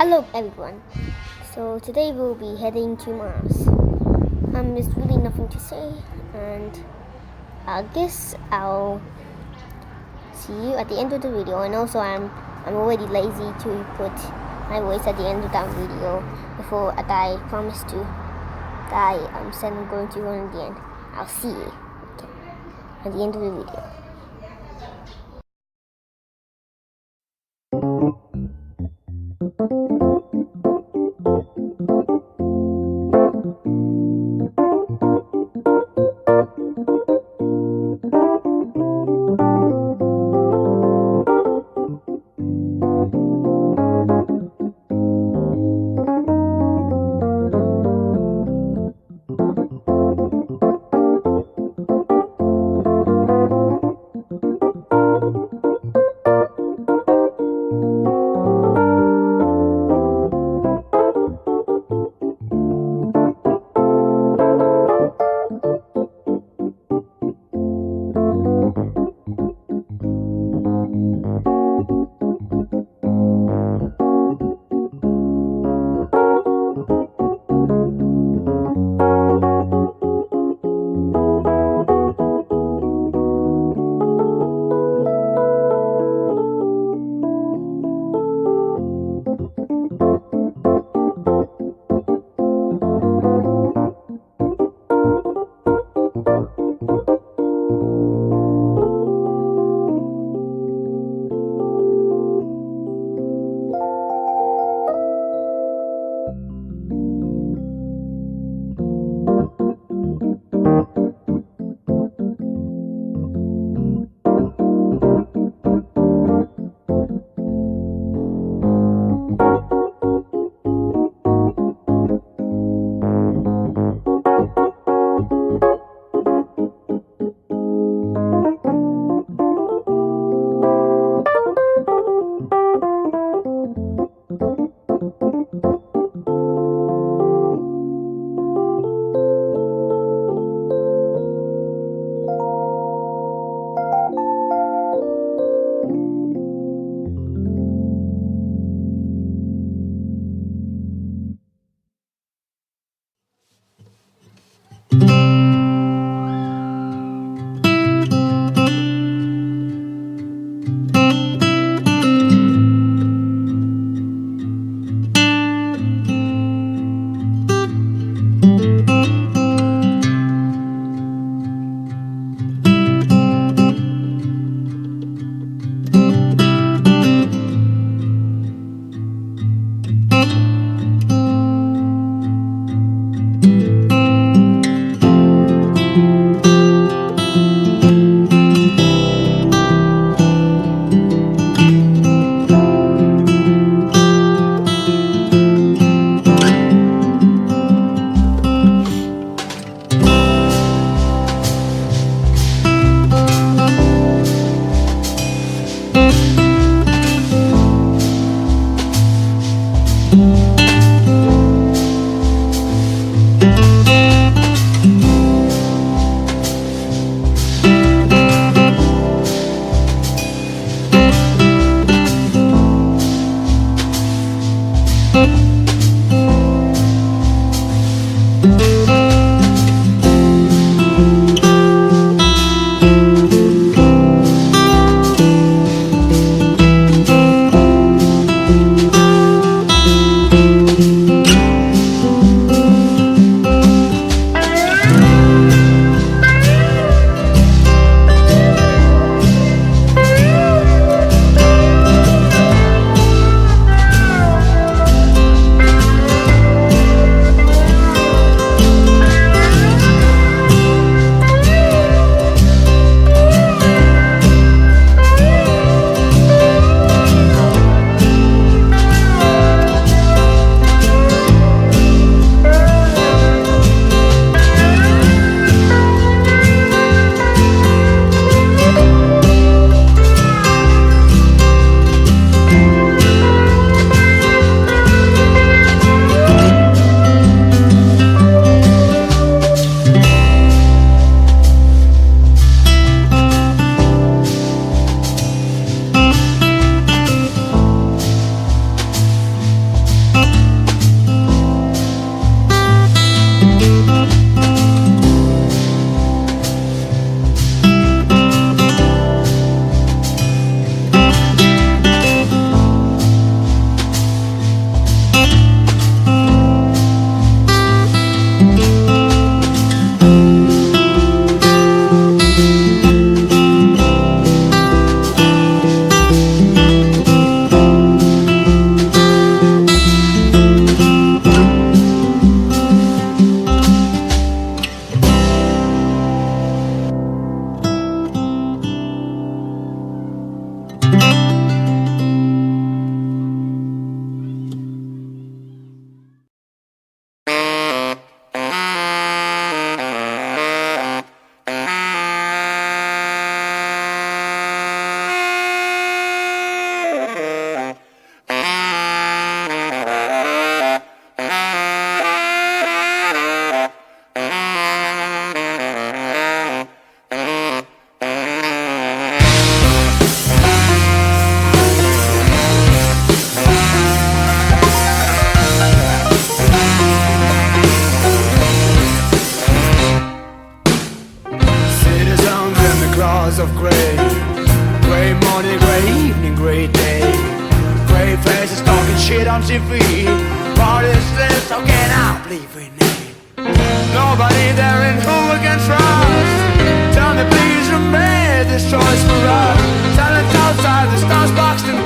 Hello everyone. So today we'll be heading to Mars. There's really nothing to say, and I guess I'll see you at the end of the video. And also, I'm already lazy to put my voice at the end of that video before I promise to that I'm going to run at the end. I'll see you at the end of the video. kid on TV. What is this? How can I believe in it? Nobody there in who we can trust. Tell me please, who made this choice for us? Silence outside the stars boxed in